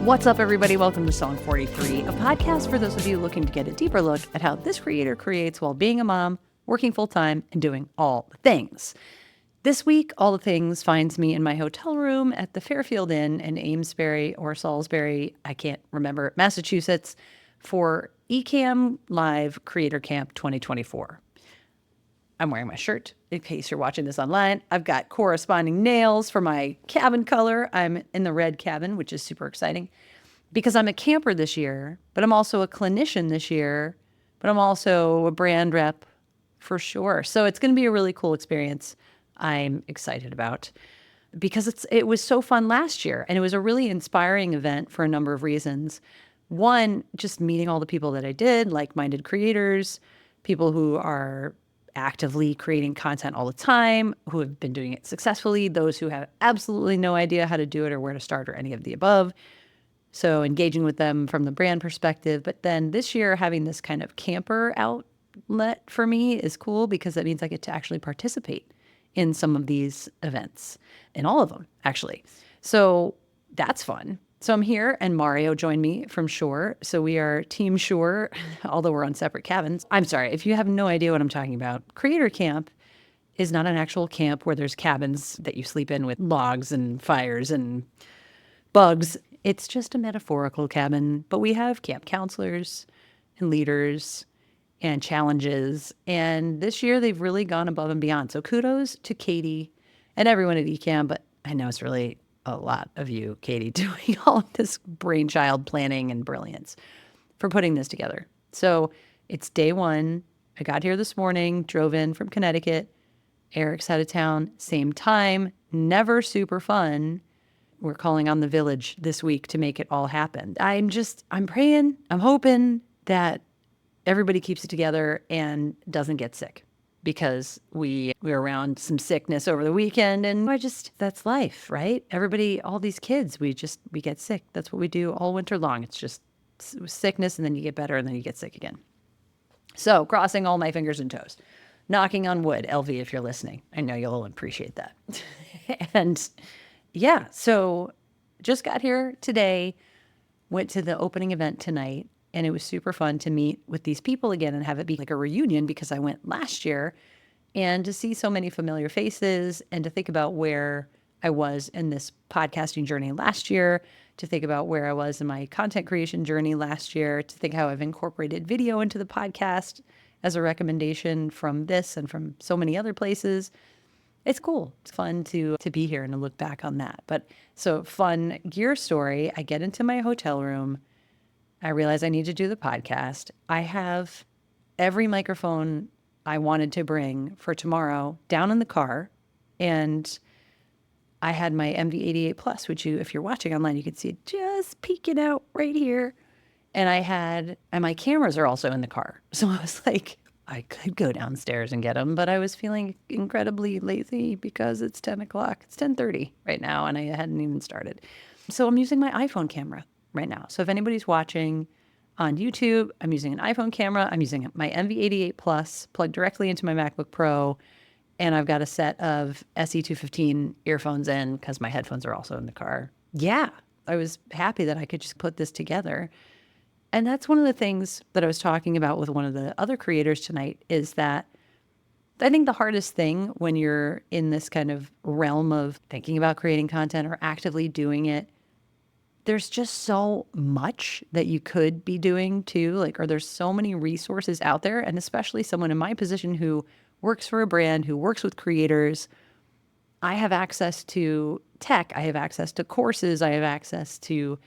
What's up, everybody? Welcome to Song 43, a podcast for those of you looking to get a deeper look at how this creator creates while being a mom, working full-time, and doing all the things. This week, All the Things finds me in my hotel room at the Fairfield Inn in Amesbury or Salisbury, I can't remember, Massachusetts, for Ecamm Live Creator Camp 2024. I'm wearing my shirt in case you're watching this online. I've got corresponding nails for my cabin color. I'm in the red cabin, which is super exciting because I'm a camper this year, but I'm also a clinician this year, but I'm also a brand rep for Shure. So it's going to be a really cool experience. I'm excited about because it was so fun last year, and it was a really inspiring event for a number of reasons. One, just meeting all the people that I did, like-minded creators, people who are actively creating content all the time, who have been doing it successfully, those who have absolutely no idea how to do it or where to start or any of the above. So engaging with them from the brand perspective. But then this year, having this kind of camper outlet for me is cool because that means I get to actually participate in some of these events, in all of them, actually. So that's fun. So I'm here, and Mario joined me from Shure. So we are Team Shure, although we're on separate cabins. I'm sorry, if you have no idea what I'm talking about, Creator Camp is not an actual camp where there's cabins that you sleep in with logs and fires and bugs. It's just a metaphorical cabin, but we have camp counselors and leaders and challenges. And this year they've really gone above and beyond. So kudos to Katie and everyone at Ecamm, but I know it's really a lot of you, Katie, doing all of this brainchild planning and brilliance for putting this together. So it's day one. I got here this morning, drove in from Connecticut. Eric's out of town, same time, never super fun. We're calling on the village this week to make it all happen. I'm praying, I'm hoping that everybody keeps it together and doesn't get sick, because we were around some sickness over the weekend, and that's life, right? Everybody, all these kids, we get sick. That's what we do all winter long. It's just sickness, and then you get better, and then you get sick again. So crossing all my fingers and toes, knocking on wood, LV, if you're listening. I know you'll appreciate that. And yeah, so just got here today, went to the opening event tonight, and it was super fun to meet with these people again and have it be like a reunion because I went last year, and to see so many familiar faces and to think about where I was in this podcasting journey last year, to think about where I was in my content creation journey last year, to think how I've incorporated video into the podcast as a recommendation from this and from so many other places. It's cool. It's fun to be here and to look back on that. But so fun gear story. I get into my hotel room. I realize I need to do the podcast. I have every microphone I wanted to bring for tomorrow down in the car. And I had my MV88 Plus, which if you're watching online, you can see it just peeking out right here. And my cameras are also in the car. So I was like, I could go downstairs and get them, but I was feeling incredibly lazy because it's 10 o'clock. It's 10:30 right now, and I hadn't even started. So I'm using my iPhone camera right now. So if anybody's watching on YouTube, I'm using an iPhone camera. I'm using my MV88 Plus plugged directly into my MacBook Pro, and I've got a set of SE215 earphones in because my headphones are also in the car. Yeah, I was happy that I could just put this together. And that's one of the things that I was talking about with one of the other creators tonight, is that I think the hardest thing when you're in this kind of realm of thinking about creating content or actively doing it, there's just so much that you could be doing too. Or there's so many resources out there. And especially someone in my position who works for a brand, who works with creators, I have access to tech. I have access to courses. I have access to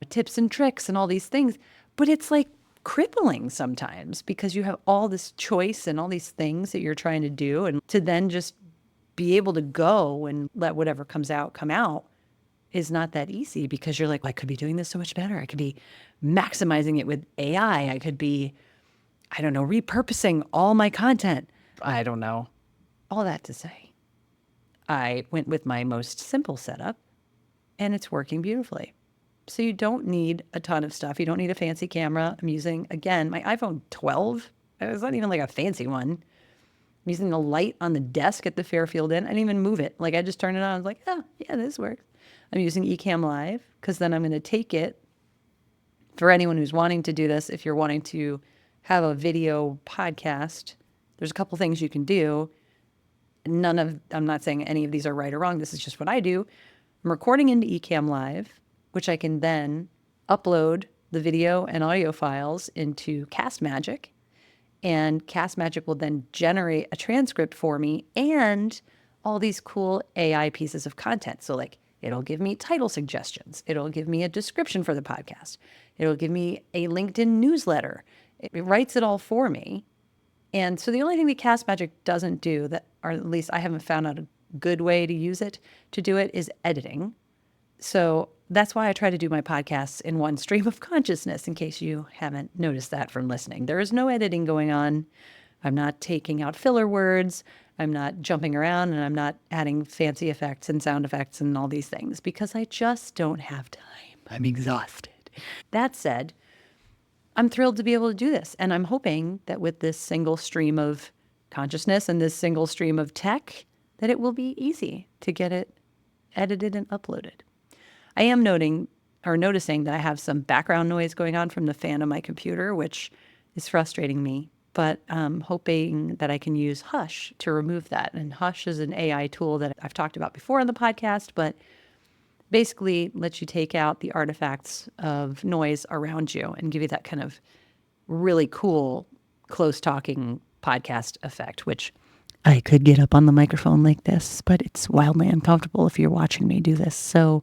tips and tricks and all these things. But it's like crippling sometimes because you have all this choice and all these things that you're trying to do. And to then just be able to go and let whatever comes out come out is not that easy, because you're like, well, I could be doing this so much better. I could be maximizing it with AI. I could be, I don't know, repurposing all my content. I don't know. All that to say, I went with my most simple setup, and it's working beautifully. So you don't need a ton of stuff. You don't need a fancy camera. I'm using, again, my iPhone 12. It's not even like a fancy one. I'm using the light on the desk at the Fairfield Inn. I didn't even move it. I just turned it on. I was like, oh, yeah, this works. I'm using Ecamm Live because then I'm going to take it For anyone who's wanting to do this, if you're wanting to have a video podcast, there's a couple things you can do. I'm not saying any of these are right or wrong. This is just what I do. I'm recording into Ecamm Live, which I can then upload the video and audio files into Castmagic. And Castmagic will then generate a transcript for me and all these cool AI pieces of content. So like it'll give me title suggestions. It'll give me a description for the podcast. It'll give me a LinkedIn newsletter. It writes it all for me. And so the only thing that Castmagic doesn't do, that, or at least I haven't found out a good way to use it, to do it, is editing. So that's why I try to do my podcasts in one stream of consciousness, in case you haven't noticed that from listening. There is no editing going on. I'm not taking out filler words. I'm not jumping around, and I'm not adding fancy effects and sound effects and all these things because I just don't have time. I'm exhausted. That said, I'm thrilled to be able to do this. And I'm hoping that with this single stream of consciousness and this single stream of tech, that it will be easy to get it edited and uploaded. I am noticing that I have some background noise going on from the fan on my computer, which is frustrating me, but I'm hoping that I can use Hush to remove that. And Hush is an AI tool that I've talked about before on the podcast, but basically lets you take out the artifacts of noise around you and give you that kind of really cool, close talking podcast effect, which I could get up on the microphone like this, but it's wildly uncomfortable if you're watching me do this. So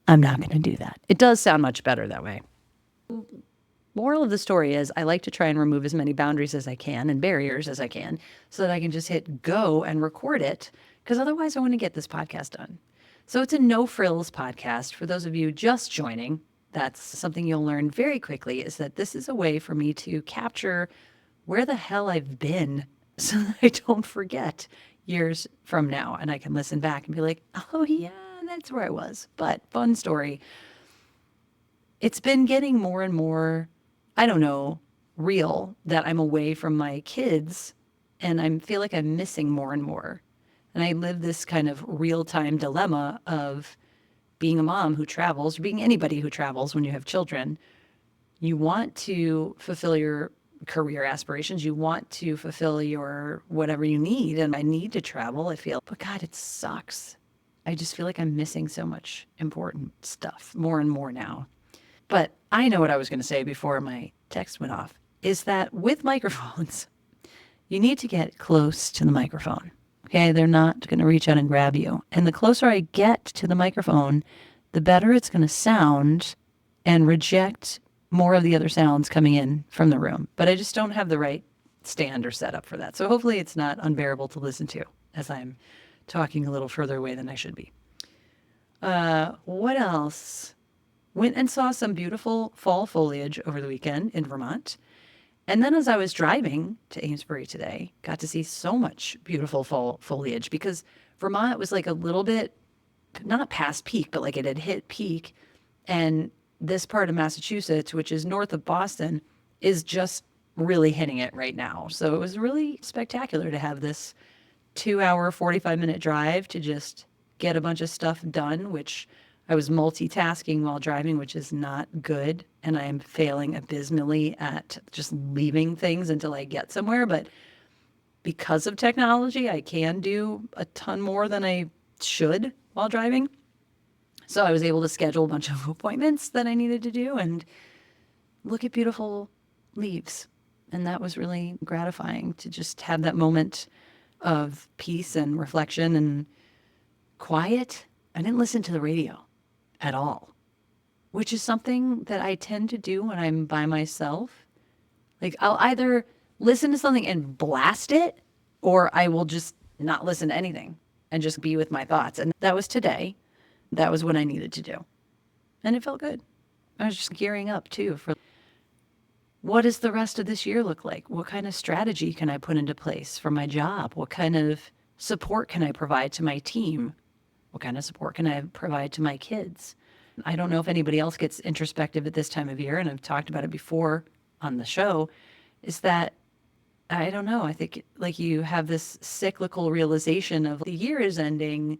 I'm not going to do that. It does sound much better that way. Moral of the story is I like to try and remove as many boundaries as I can and barriers as I can so that I can just hit go and record it, because otherwise I want to get this podcast done. So it's a no frills podcast. For those of you just joining, that's something you'll learn very quickly, is that this is a way for me to capture where the hell I've been so that I don't forget years from now. And I can listen back and be like, oh yeah, that's where I was. But fun story. It's been getting more and more, I don't know, real that I'm away from my kids, and I feel like I'm missing more and more. And I live this kind of real-time dilemma of being a mom who travels, or being anybody who travels when you have children. You want to fulfill your career aspirations. You want to fulfill your whatever you need. And I need to travel, I feel. But God, it sucks. I just feel like I'm missing so much important stuff more and more now. But I know what I was going to say before my text went off, is that with microphones, you need to get close to the microphone. Okay, they're not going to reach out and grab you. And the closer I get to the microphone, the better it's going to sound and reject more of the other sounds coming in from the room. But I just don't have the right stand or setup for that. So hopefully it's not unbearable to listen to as I'm talking a little further away than I should be. What else? Went and saw some beautiful fall foliage over the weekend in Vermont. And then as I was driving to Amesbury today, got to see so much beautiful fall foliage, because Vermont was like a little bit, not past peak, but like it had hit peak. And this part of Massachusetts, which is north of Boston, is just really hitting it right now. So it was really spectacular to have this 2-hour, 45-minute drive to just get a bunch of stuff done, which I was multitasking while driving, which is not good. And I am failing abysmally at just leaving things until I get somewhere. But because of technology, I can do a ton more than I should while driving. So I was able to schedule a bunch of appointments that I needed to do and look at beautiful leaves. And that was really gratifying to just have that moment of peace and reflection and quiet. I didn't listen to the radio at all, which is something that I tend to do when I'm by myself. Like I'll either listen to something and blast it, or I will just not listen to anything and just be with my thoughts. And that was today. That was what I needed to do. And it felt good. I was just gearing up too for what does the rest of this year look like? What kind of strategy can I put into place for my job? What kind of support can I provide to my team? What kind of support can I provide to my kids? I don't know if anybody else gets introspective at this time of year, and I've talked about it before on the show, is that, I don't know, I think like you have this cyclical realization of the year is ending.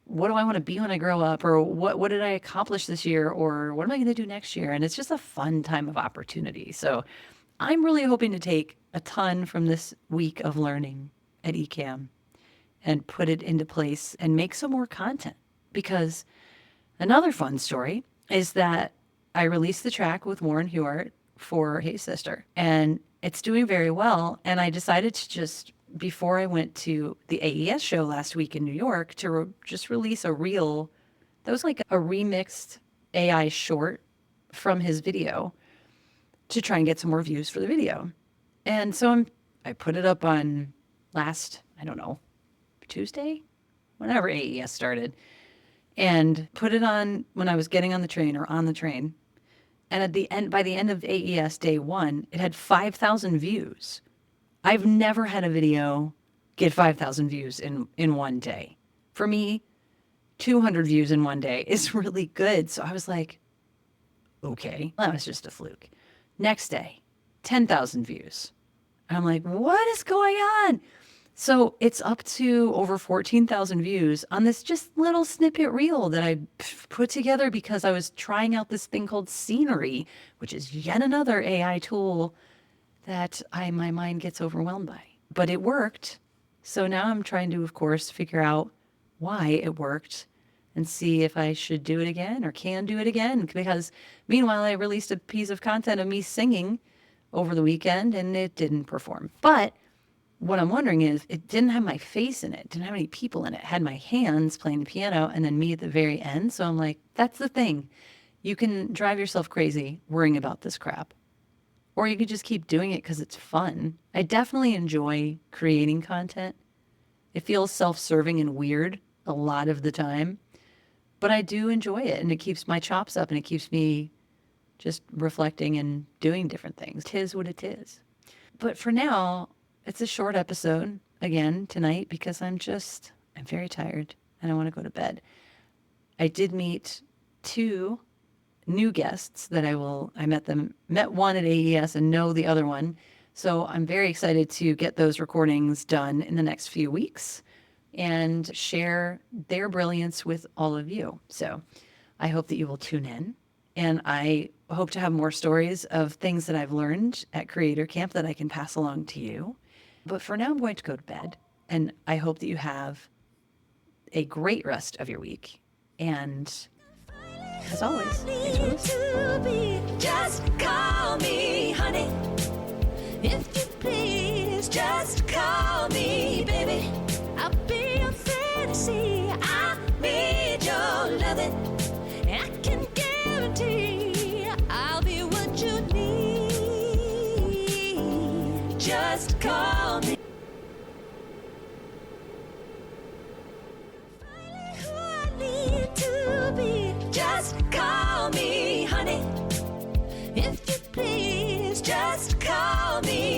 what do I want to be when I grow up? Or what did I accomplish this year? Or what am I going to do next year? And it's just a fun time of opportunity. So I'm really hoping to take a ton from this week of learning at Ecamm and put it into place and make some more content. Because another fun story is that I released the track with Warren Hewart for Hey Sister, and it's doing very well. And I decided to just, before I went to the AES show last week in New York, to just release a reel that was like a remixed AI short from his video to try and get some more views for the video. And so I put it up on last, I don't know, Tuesday, whenever AES started, and put it on when I was getting on the train or on the train. And at the end, by the end of AES day one, it had 5,000 views. I've never had a video get 5,000 views in one day. For me, 200 views in one day is really good. So I was like, okay, that was just a fluke. Next day, 10,000 views. And I'm like, what is going on? So it's up to over 14,000 views on this just little snippet reel that I put together because I was trying out this thing called Scenery, which is yet another AI tool that my mind gets overwhelmed by. But it worked. So now I'm trying to, of course, figure out why it worked and see if I should do it again or can do it again. Because meanwhile, I released a piece of content of me singing over the weekend and it didn't perform. But what I'm wondering is, it didn't have my face in it, didn't have any people in it. It had my hands playing the piano and then me at the very end. So I'm like, that's the thing. You can drive yourself crazy worrying about this crap. Or you could just keep doing it because it's fun. I definitely enjoy creating content. It feels self-serving and weird a lot of the time, but I do enjoy it, and it keeps my chops up and it keeps me just reflecting and doing different things. 'Tis what it is. But for now, it's a short episode again tonight because I'm very tired and I want to go to bed. I did meet two new guests that I met one at AES and know the other one. So I'm very excited to get those recordings done in the next few weeks and share their brilliance with all of you. So I hope that you will tune in, and I hope to have more stories of things that I've learned at Creator Camp that I can pass along to you. But for now, I'm going to go to bed, and I hope that you have a great rest of your week. And as always, thanks for listening. Just call me, honey. If you please, just call me, baby. I'll be your fantasy. I need your loving. I can guarantee I'll be what you need. Just call me. Who I need to be. Just call me, honey. If you please, just call me.